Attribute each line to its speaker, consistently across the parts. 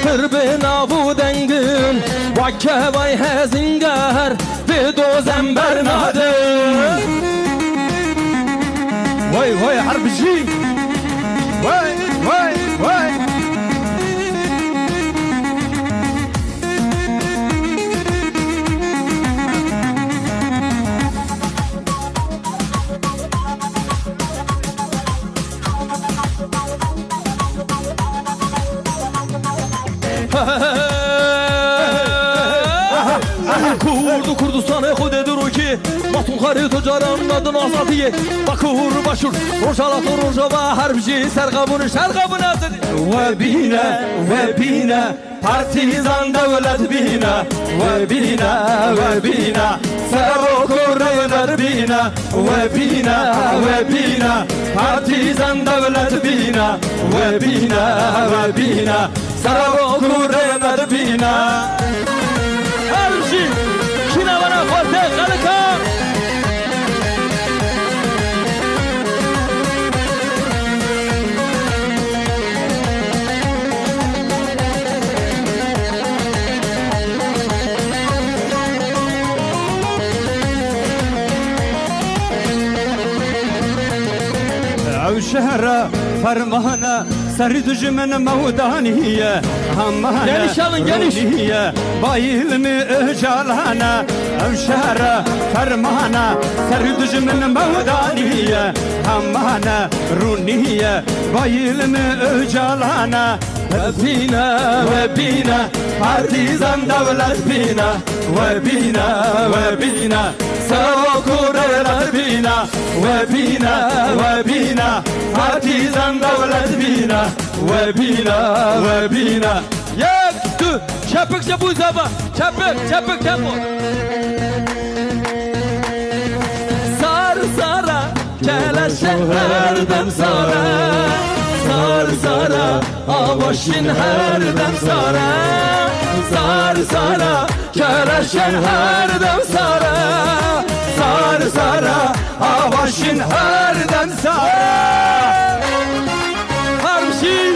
Speaker 1: تربنا بودنگن وکه وای هزینگر به دو زنبر نادن وای وای حربجی وای وای وای Kurdistan خود درو که ماتون خری تجاران نادن آزادیه باکور باشور روشالات و روشا و حربجی سرقابون شرقابون آزادی و بینه پارتیزان دولت بینه و بینه سرو کور در بینه و بینه پارتیزان دولت بینه و بینه سرو کور در بینه حربجی شنا وانا خورده غلقا او شهر فرمانه سرد جمن مودانیه همانه رونیه با علم اجالانه او شهر فرمانه سرد جمن مودانیه همانه رونیه با علم اجالانه و بینه پارتیزان دولت بینه و بینه سوکورر بینه و بینه پارتیزان دولت بینه و بینه یک دو چپک چپو زبا چپک سارا کلش هر دم سارا آواشین هر دم سارا کلشن هر دم سارا آواشین هر دم حربجی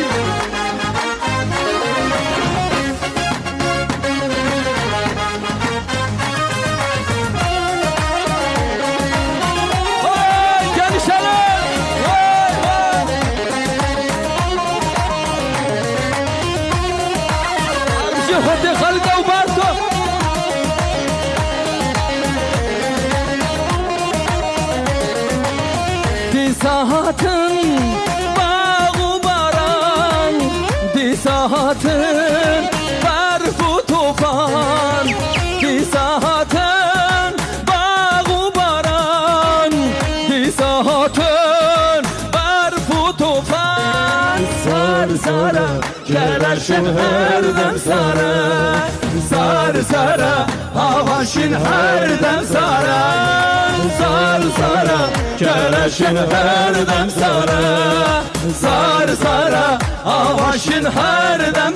Speaker 1: خود خلق و بارتو دی ساعتن باغ و باران دی ساعتن برف و توفان دی ساعتن باغ و باران دی ساعتن برف و توفان سارا کلشن هر دم سارا آواشین هر دم سارا کلشن هر دم سارا آواشین هر دم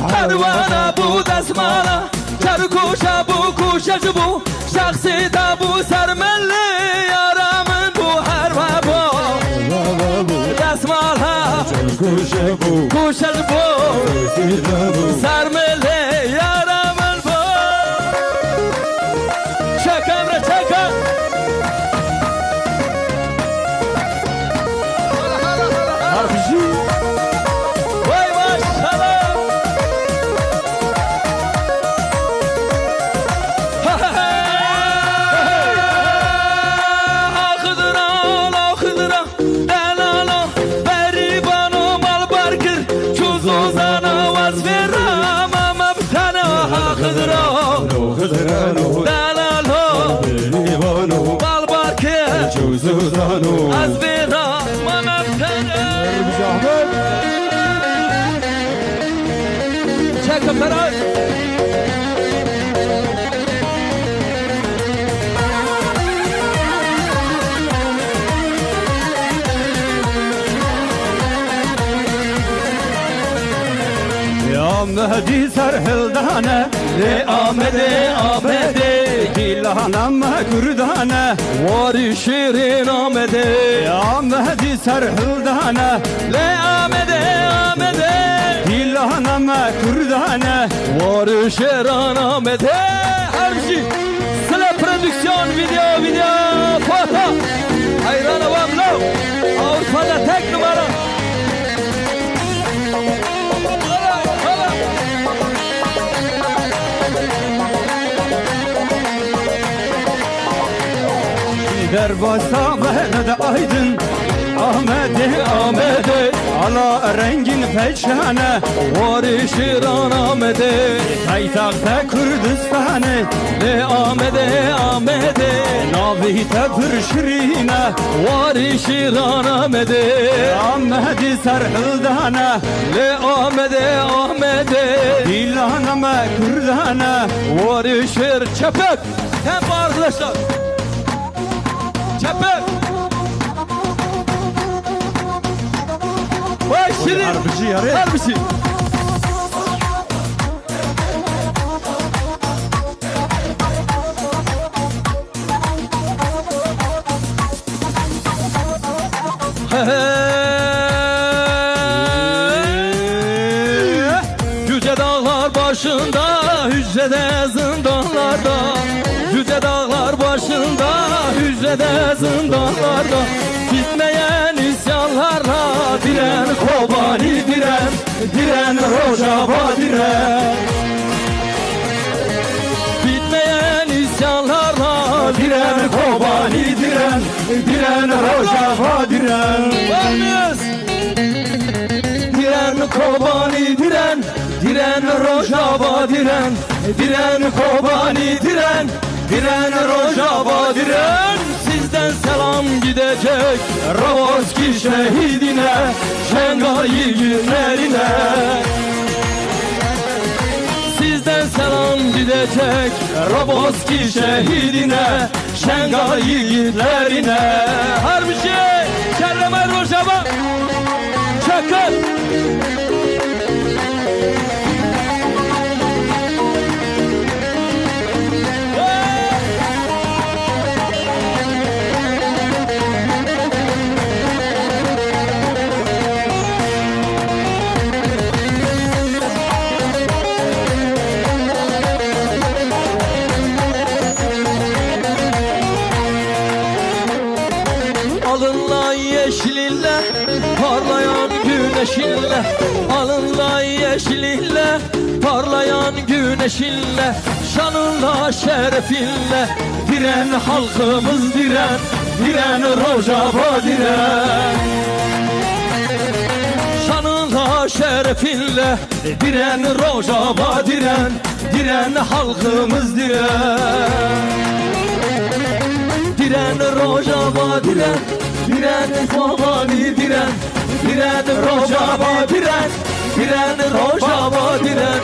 Speaker 1: هروان بو دسمالا چرکوشا بو کوشش بو شخصی دا بو سرملی یارمن بو هروان بو دسمالا کوشش بو سرملی یارمن بو چکم را چکم از بیرا من ابتنه çaka Ferhat. Ya Mehdi serhildane le amede amede Gilhanam Kürdane Vari şirin amede Ya Mehdi serhildane le amede amede Gilhanam Kürdane Vari şirin amede Her bir şey Sıla prodüksiyon video foto Hayran avamlo Avrupa'da tek numara Derbasa Mehmet Aydın Ahmet'e ala rengin peçhane Vari şiran Ahmet'e Paytakta Kürdistan'e Le Ahmet'e Navihte pür şirine Vari şiran Ahmet'e Ahmet'i serhildane Le Ahmet'e Dilhaname Kürdane Vari şir Çepek Tempo arkadaşlar Çepek Vay şirin Harbici Yüce dağlar başında Hücrede zindanlarda Yüce dağlar başında Hücrede zindanlarda Bitmeyen isyanlarla Diren Kobani diren Rojava diren Bitmeyen isyanlarla Diren Kobani diren Rojava diren Varmıyız? Diren Kobani diren Rojava diren Kobani diren Rojava diren Sizden selam gidecek Roboski şehidine Şengal yiğitlerine Sizden selam gidecek Roboski şehidine Şengal yiğitlerine Her bir şey Kerremen Rojava Çakır Alınla yeşilinle parlayan güneşinle Alınla yeşilinle parlayan güneşinle Şanınla şerefinle diren halkımız diren Rojava diren Şanınla şerefinle diren Rojava diren halkımız Diren Rojava diren Kobani diren Rojava diren Rojava diren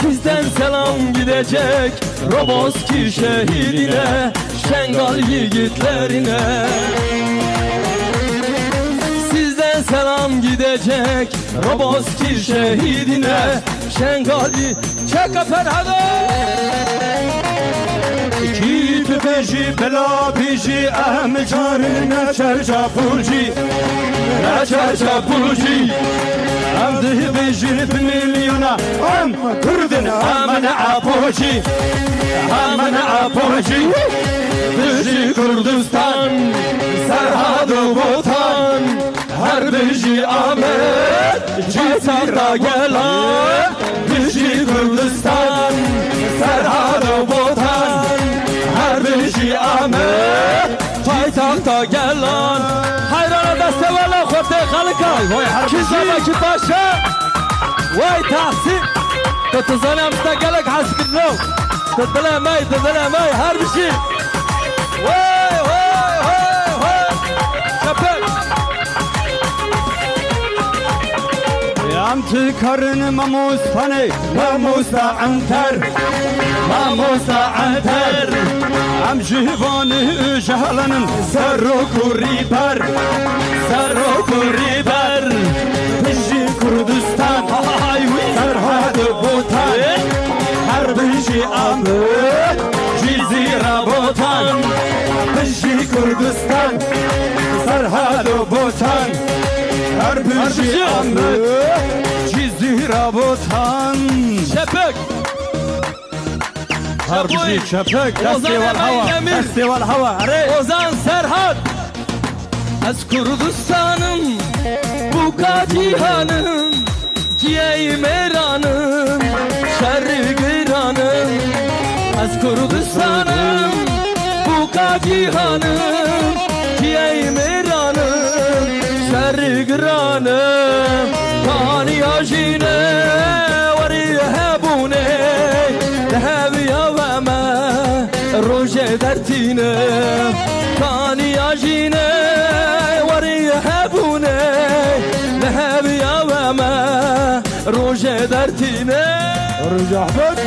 Speaker 1: Sizden selam gidecek Roboski şehidine Şengal yiğitlerine Sizden selam gidecek Roboski şehidine Şengal Çaka Ferhat'a Kit beji bela beji ahm carine çerca pulci Am de beji milyona am kurdin amana apoji Beji Kürdistan Serhadı Botan Her beji Ahmet Cisarda gelen Beji Kürdistan Serhadı Botan Her beji Ahmet Paytakta gelen Hayrana da severler Khote Khalikay Kizama ki başa Vay tahsin Tutuzanam da gelek hasbinlo Tutulamayı her bir şey Vay Köpek Ya ام تكرن مموستاني مموستا عنتر مموستا عنتر ام جيفان جهلن سرو ريبر سرو ريبر بجي كردستان سرحد بوتان حربجي امد جزيرة بوتان بجي كردستان سرحد بوتان حربجي امد جزيرة بوتان
Speaker 2: شبك
Speaker 1: حربجي شبك دستي والهوا دستي والهوا
Speaker 2: Ozan Serhat Az Kurdistan'ım bu cihanım Ciğeyi meranım şerri giranım Az Kurdistan'ım bu cihanım Ciğeyi meranım şerri giranım Kani ajine vari hebune Dehevi yavame روجه درتینه کانی آجینه وری هبونه لهبی آوامه روجه درتینه
Speaker 1: رجع بك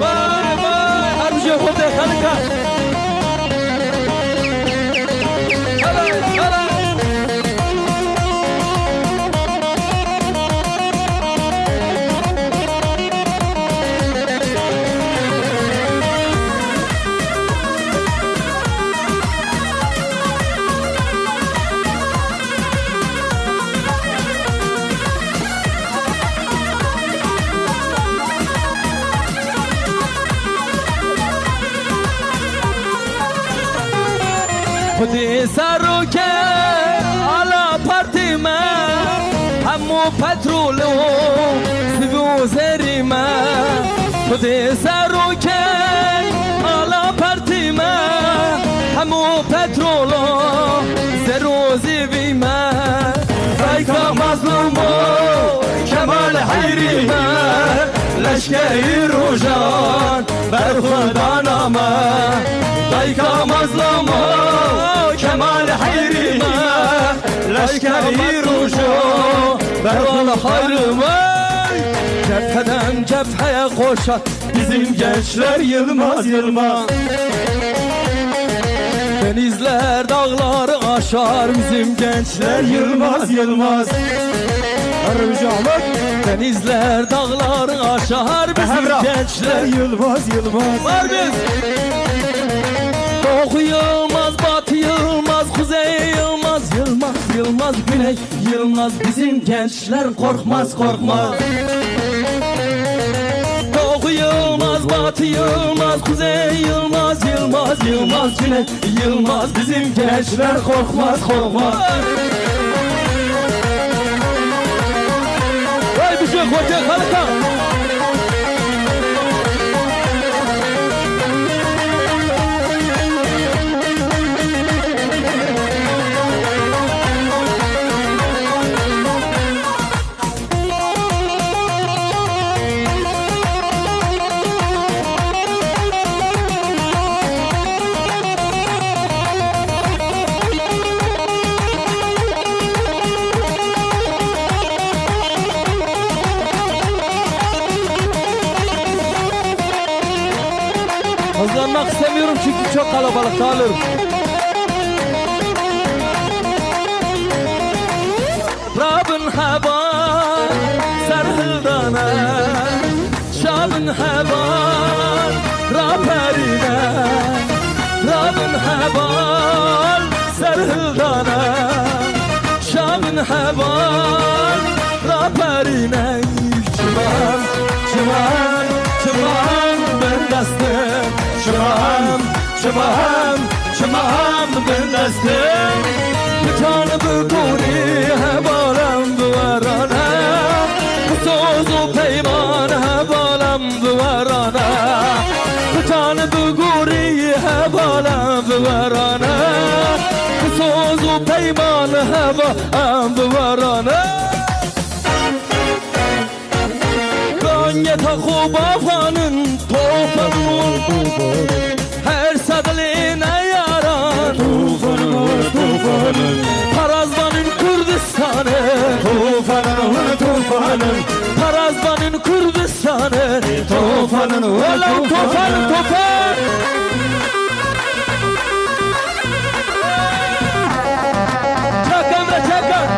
Speaker 2: وای وای هر جه خود خلقه خودی سرو که علا پارتی من همو پترول و سیبو زری من خودی سرو که علا پارتی من همو پترول و زرو زیبی من رایکا مظلوم و کمال حیری من لشکری روشان بر خدا نامه رایکا مظلوم كمال حيري لشكري روشو برال حرمي Cepheden cepheye koşar bizim gençler yılmaz yılmaz Denizler dağları aşar bizim gençler yılmaz yılmaz Denizler dağları aşar bizim gençler
Speaker 1: yılmaz yılmaz
Speaker 2: Var biz Doğu yılmaz, batı yılmaz, kuzey yılmaz Yılmaz, yılmaz, güney yılmaz Bizim gençler korkmaz, korkmaz Doğu yılmaz, batı yılmaz, kuzey yılmaz Yılmaz, yılmaz, güney yılmaz Bizim gençler korkmaz, korkmaz Vay bir şey koca kalka Hızlanmak istemiyorum çünkü çok kalabalık dağılır. Rabın heban serhildana Şabın heban raperine Rabın heban serhildana Şabın heban raperine Çıman, çıman, çıman ben dastım Çıman, çıman, çıman ben dastım Bir tane bükuri hebalem duvarana Bu söz peyman hebalem duvarana Bir tane bükuri hebalem duvarana Bu söz peyman hebalem duvarana Ganyeta kubafanın tofanın Her sadline yaran
Speaker 1: Tufanın
Speaker 2: Parazvanın Kürdistan'ı
Speaker 1: Tufan
Speaker 2: tufanın Parazvanın Kürdistan'ı tufanın Ulan tufan Çak Emre çak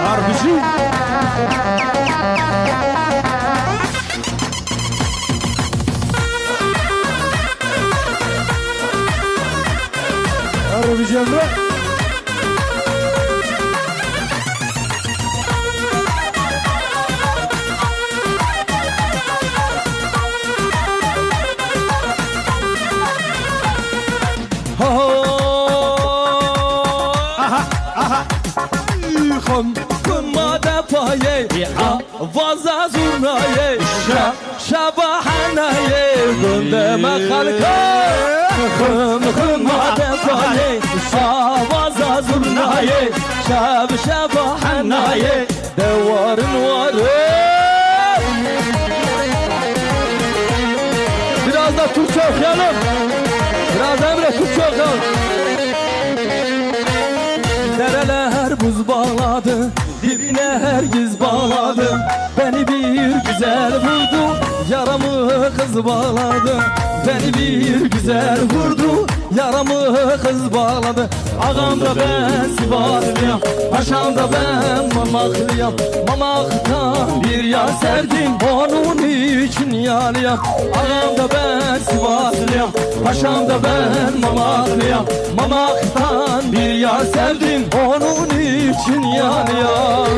Speaker 1: Harbici Harbici Emre
Speaker 2: Kımada paye Vaza zurnaye Şabahanaye Gündeme halka Kımada paye Vaza zurnaye Şabahanaye Devarın varı Biraz da Türkçe okuyalım Biraz Emre Türkçe okuyalım Dereler buz bağladı, dibine herkes bağladı. Beni bir güzel vurdu, yaramı kız bağladı. Beni bir güzel vurdu, yaramı kız bağladı. Ağamda ben Sivaslıyam, paşamda ben Mamaklıyam. Mamaktan bir yar sevdim, onun için yarıyam. Ağamda ben Sivaslıyam, paşamda ben Mamaklıyam. Mamaktan bir yar sevdim, onun için yarıyam.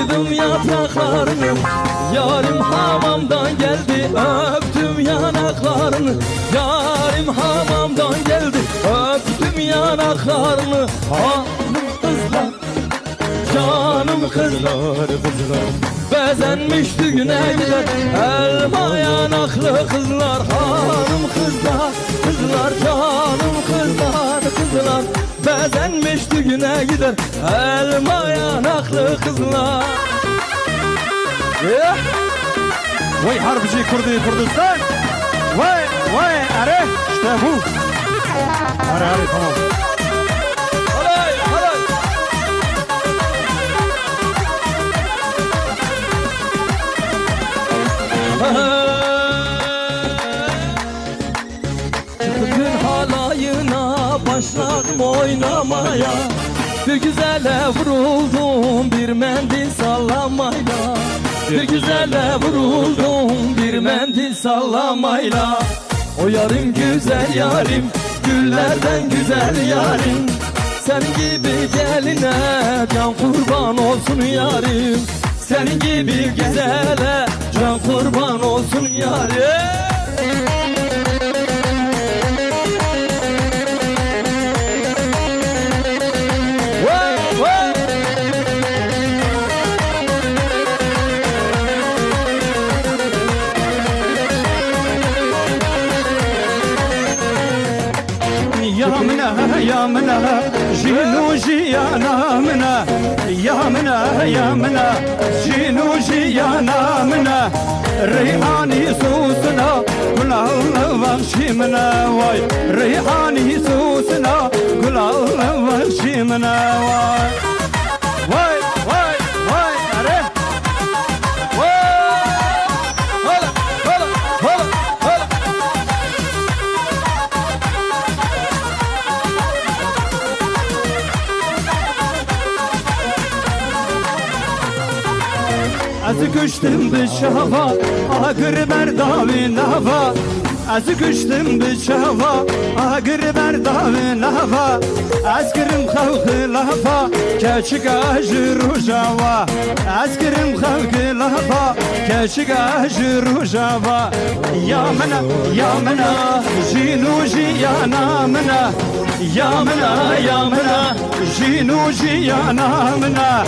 Speaker 2: Saydım yapraklarını Yarim hamamdan geldi Öptüm yanaklarını Yarim hamamdan geldi Öptüm yanaklarını Hanım kızlar Canım kızlar Bezenmiş düğüne gider Elma yanaklı kızlar Hanım kızlar Kızlar canım kızlar Bezenmiş düğüne gider Elma yanaklı kızlar
Speaker 1: Vay Harbici Kürdistan Vay are işte bu Are tamam
Speaker 2: Halay halay Çıktın halayına başladım oynamaya Bir güzele vuruldum bir mendil sallamayla Bir güzele vuruldum bir mendil sallamayla O yarim güzel yarim güllerden güzel yarim Senin gibi geline can kurban olsun yarim Senin gibi güzele can kurban olsun yarim
Speaker 1: يا منا جينو جيانا منا يا منا جينو جيانا منا ريحاني سوسنا كل الله وخشي منا واي ريحاني سوسنا كل الله وخشي منا واي واي واي أره
Speaker 2: هلا هلا هلا هلا
Speaker 1: از کشتم به شهوا آگر برداوی نوا از گشتم بچوا اگر برداو لافا از گرم خلق لافا کچگاج روجاوا از گرم خلق لافا کچگاج روجاوا یا منا جینو جیانا منا یا منا جینو جیانا منا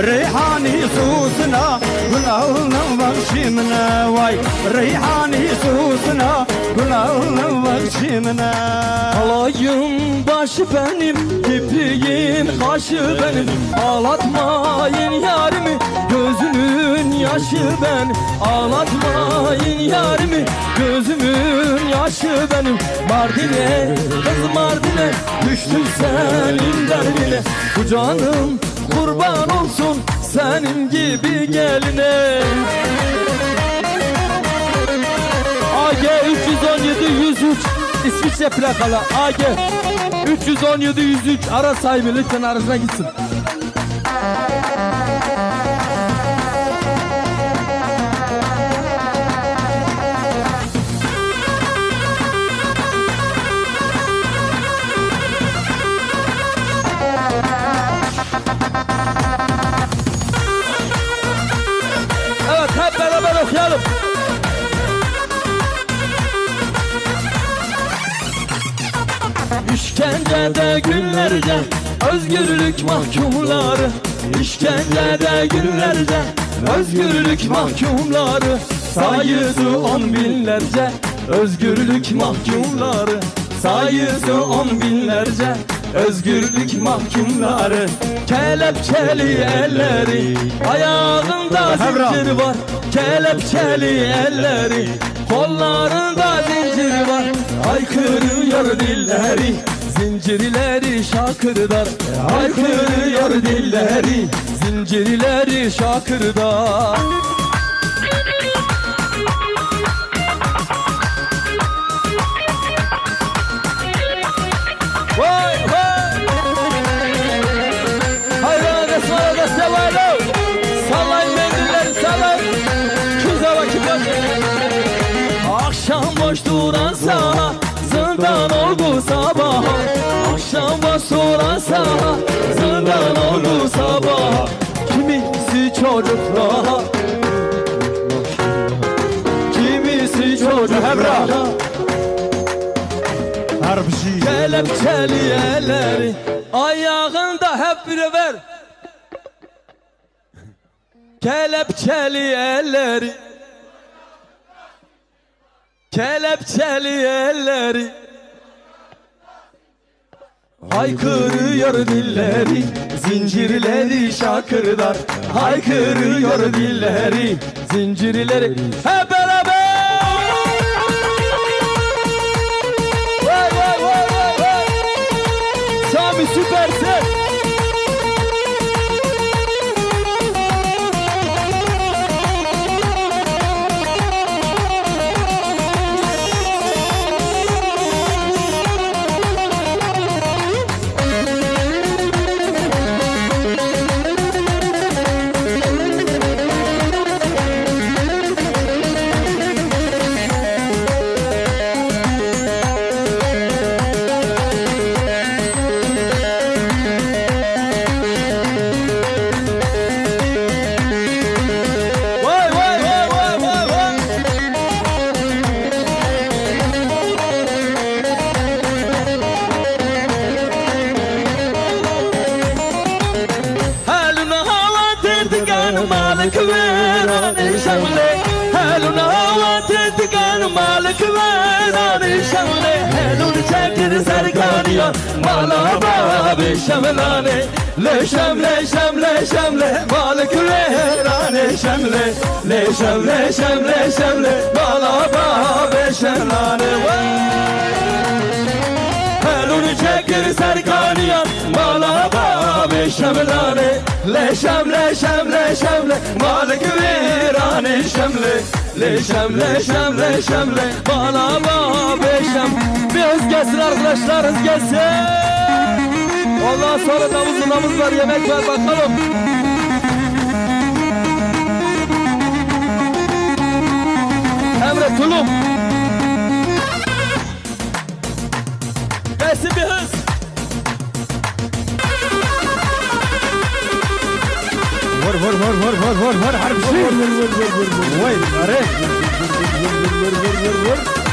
Speaker 1: ریحانی سوسنا گلالنا وخشی منا وای ریحانی سوسنا gülağına vakşimine
Speaker 2: Alayım başı benim, kipriğin kaşı benim Ağlatmayın yarimi, gözümün yaşı ben Ağlatmayın yarimi, gözümün yaşı benim Mardin'e, kız Mardin'e, düştüm senin derdine Bu canım kurban olsun senin gibi geline AG 317-103 İsviçre plakalı AG 317-103 ara sahibi lütfen arasına gitsin. Evet hep beraber okuyalım. İşkencede günlerce özgürlük mahkumları İşkencede günlerce özgürlük mahkumları Sayısı 10 binlerce özgürlük mahkumları Sayısı 10 binlerce özgürlük mahkumları Kelepçeli elleri ayağında zincir var Kelepçeli elleri kollarında zincir var Haykırıyor dilleri zincirleri şakırdar Haykırıyor dilleri zincirleri şakırdar Vay vay Hayran sonra da sevalo Sallayın mendilleri sallayın Kıza vakit Akşam boş duran sana zindan oldu sabah Akşam boş duran sana zindan oldu sabah Kimisi çocuklara Kimisi çocuklara Kelepçeli elleri ayağında hep biraber Kelepçeli elleri Kelepçeli elleri haykırıyor dilleri zincirleri şakırdar Haykırıyor dilleri zincirleri hep beraber Vay vay vay vay vay Sami süpersin مالك وين شغلي هلونا وتتقن مالك وين شغلي هلون شكر سرقانيا مالا بابي شملاني ليشم ليشم ليشم مالك وين شملي ليشم ليشم ليشم مالا بابي شملاني هلون شكر سرقانيا مالا بابي شملاني ليشم ليشم ليشم مالك ويراني شملي ليشم ليشم ليشم مالا بابي شم Bir hız gelsin arkadaşlar hız gelsin Ondan sonra namız var yemek var bakalım Emre Tulum gelsin bir hız.
Speaker 1: Vur vur vur vur vur vur vur harbi şey. Vay are. Vur.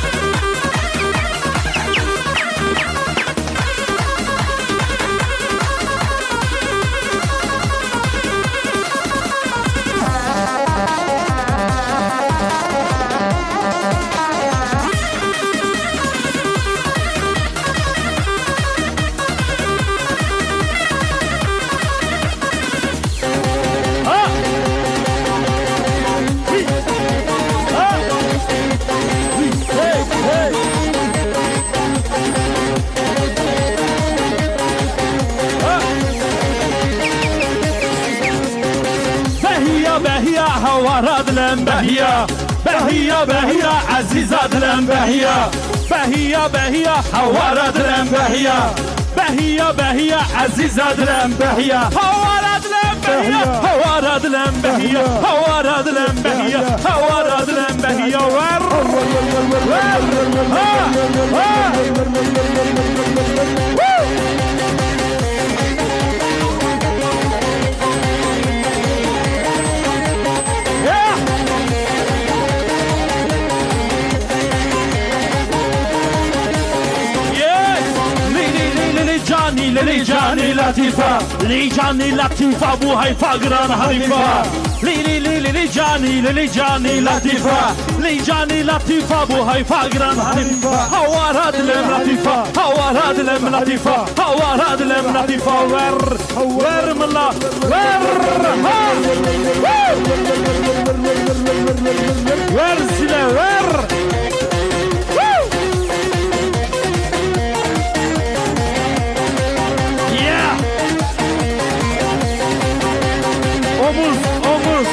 Speaker 2: هوارا دلم بهيا بهيا بهيا عزيزة دلم بهيا بهيا بهيا هوارا دلم بهيا بهيا بهيا عزيزة دلم بهيا هوارا دلم بهيا هوارا دلم بهيا هوارا دلم بهيا هوارا دلم بهيا ور لي جاني لطيفة لي جاني لطيفة بو هاي فقران حريفة لي جاني لطيفة لي جاني لطيفة بو هاي فقران حريفة هوارا دلم لطيفة هوارا دلم لطيفة هوارا دلم لطيفة ور ملا ور سلا ور omuz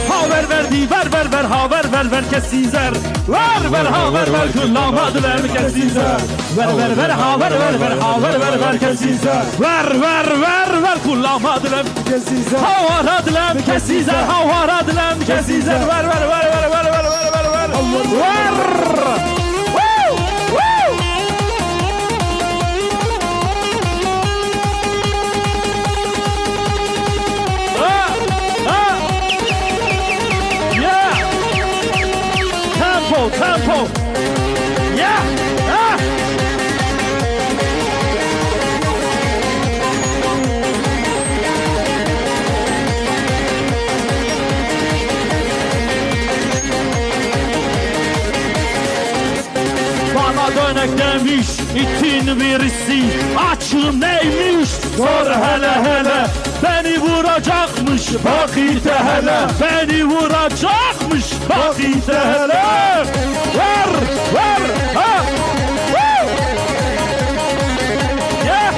Speaker 2: ha ver verdi ver ha ver kesizer ver ha ver kullamadılar kesizer ver ha ver kesizer ver kullamadılar kesizer havaradılar kesizer havaradılar kesizer ver tempo yeah bana dönek demiş itin birisi açın neymiş sor hele beni vuracakmış bak ite hele beni vuracakmış bak ite hele ver ha yeah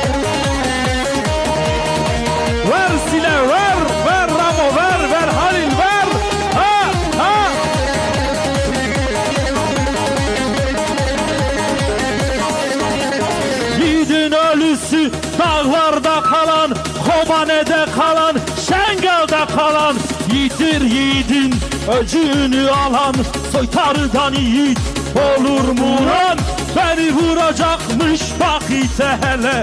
Speaker 2: ver sile ver Ramo ver Halil ver ha yiğidin ölüsü dağlarda kalan Kobane'de kalan Şengel'de kalan yiğidin öcünü alan soytarıdan yiğit olur mu lan beni vuracakmış bak ite hele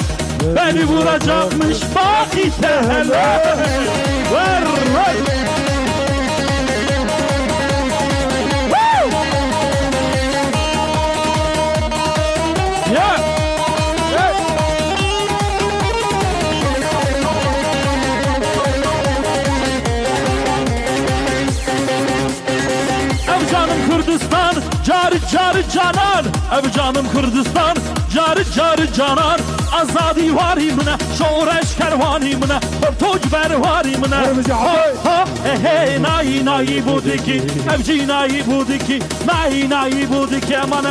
Speaker 2: beni vuracakmış bak ite hele ver yeah Kürdistan car canan ev canım Kürdistan car canan azadi varimine şoreş kervanimine portoc bervarimine ha hey nayi budiki evci nayi budiki nayi budiki aman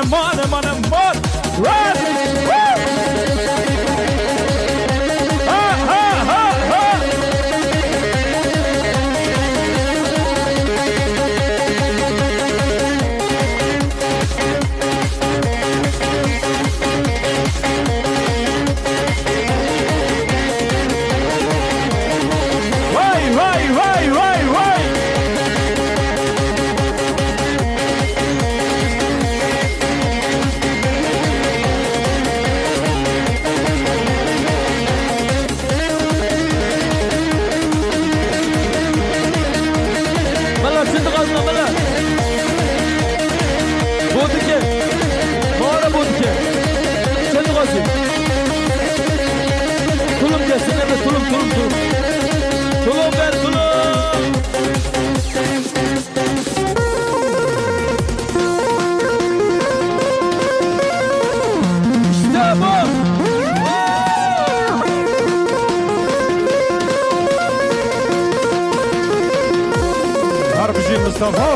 Speaker 1: Harbiji Mustafa.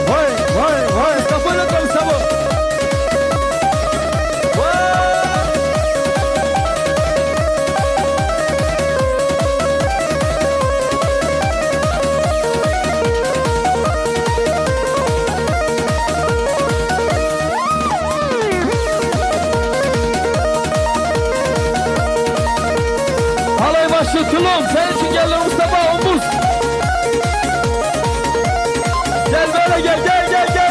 Speaker 1: Vay vay vay.
Speaker 2: Mustafa ile Mustafa. Şu tulum senin için geldi Mustafa omuz. Gel böyle gel gel gel gel.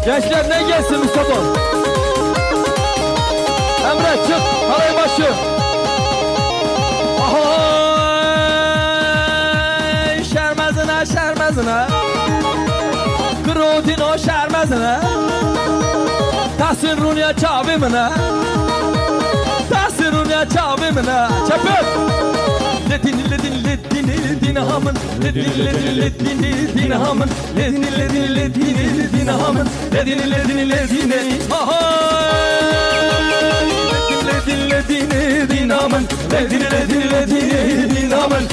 Speaker 2: Gençler ne gelsin Mustafa? Emre çık, halay başı. Ahoy, şermezine şermezine. Kırudin o şermezine. Tahsin runya çavimine. Tahsin runya çavimine. Çapır. Ledin hamın. Ledin hamın. Ledin hamın. Ledin ahoy. Ledin hamın. Ledin hamın.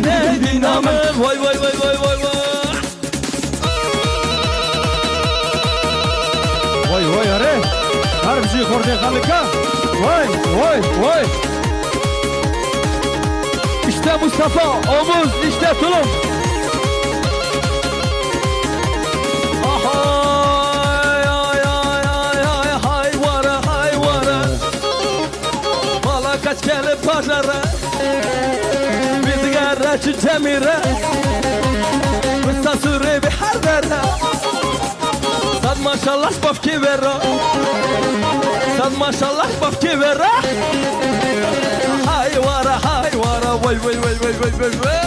Speaker 2: Ledin hamın. Vay vay vay vay vay vay.
Speaker 1: Vay vay are. Harbiji korte kalika. Vay vay vay.
Speaker 2: İşte Mustafa, omuz, işte tulum. Ahay, ay, ay, ay, ay, hay vara. Valla kaç gelip pazara. Bir sigara çiçemire. Müstasure bir hardara. Sad maşallah bafki vera. Sad maşallah bafki vera. Hay vara, vay vay vay vay vay vay vay.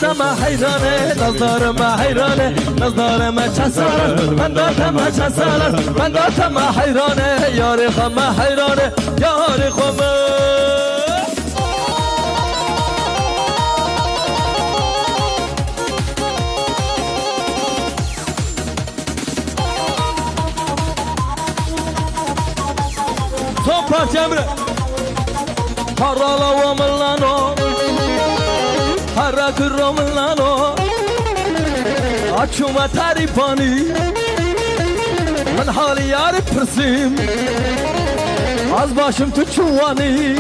Speaker 2: Dama hayrane, nazarıma hayrane, nazarıma çasalar, ben dama çasalar, ben dama hayrane, yâri khama hayrane, yâri khama. Son parça Emre. Harala ve millano, harra kırra millano, açuma tarifani, ben hali yarı pırsim, az başım tüçuvani.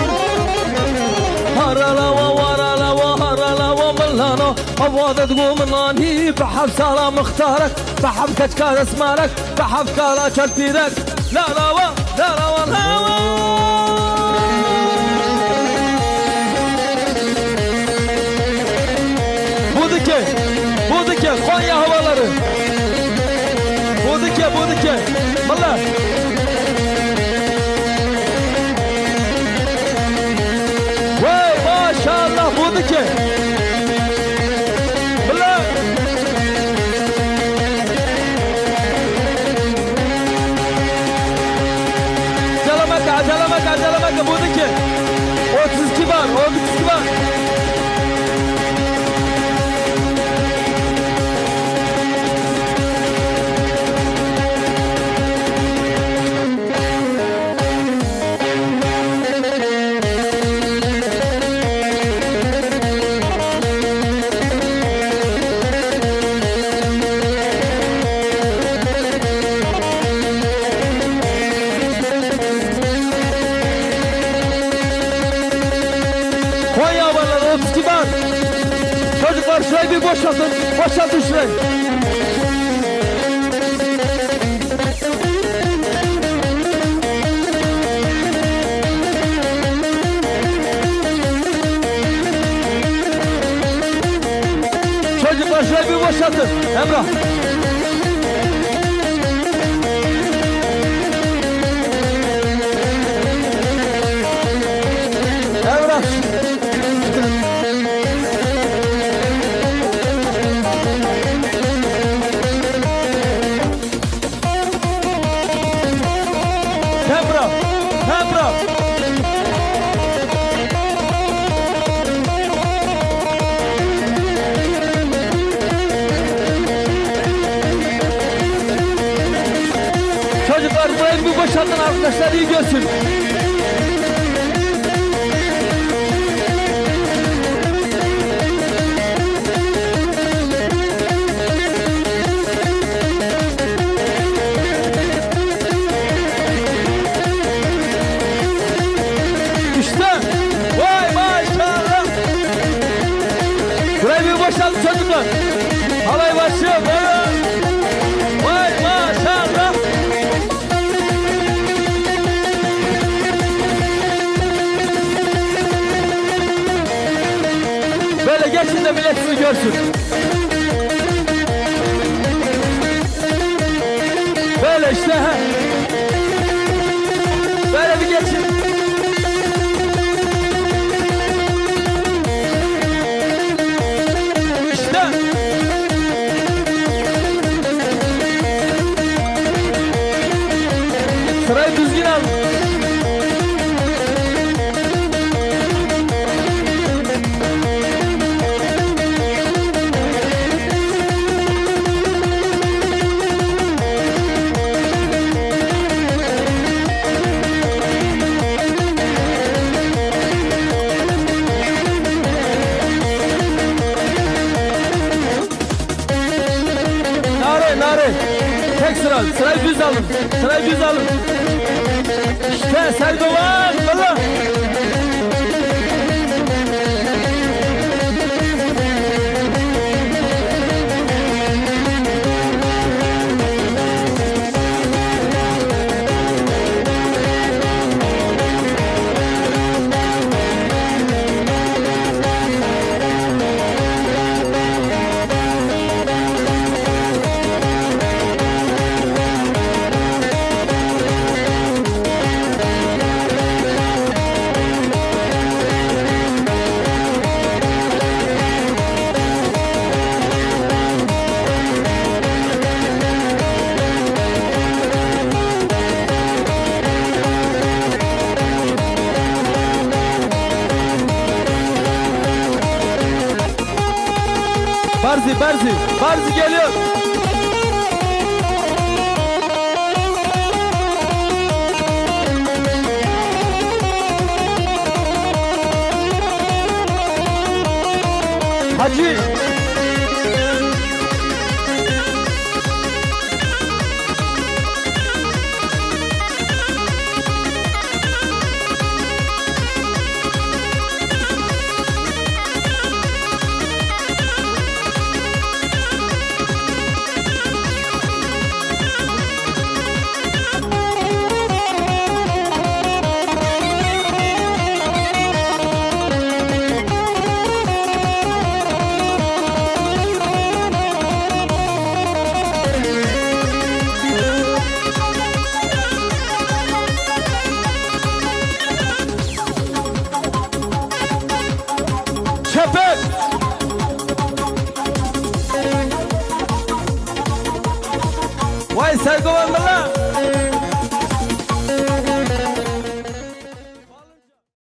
Speaker 2: Harala ve varala ve harala ve millano, avadet gomlani, بحب سالا مختارك، بحب كتكار اسمارك، بحب كالا شرطيرك، لا لا لا لا لا لا. Budike, Konya havaları. Budike, valla. Vay. buradaki. Bırak. Acele buradaki. 32 var, 32 var. Çocuklar şurayı bir boşaltın. Boşaltın şurayı. Çocuklar şurayı bir boşaltın. Emrah. Emrah. Çocuklar burayı bir boşaltın, arkadaşlar iyi görsün. İşte vay maşallah. Burayı bir boşaltın çocuklar. Halay başlıyor. Vay maşallah. Böyle geçin de millet sizi görsün. Böyle işte he. Böyle bir geçin. İşte. Sırayı düzgün al. Nare. Tek sıra. Sırayı düz alın. Sırayı düz alın. İşte Serdovan. Valla. Barzi geliyor. Hacı. سرقوان بالله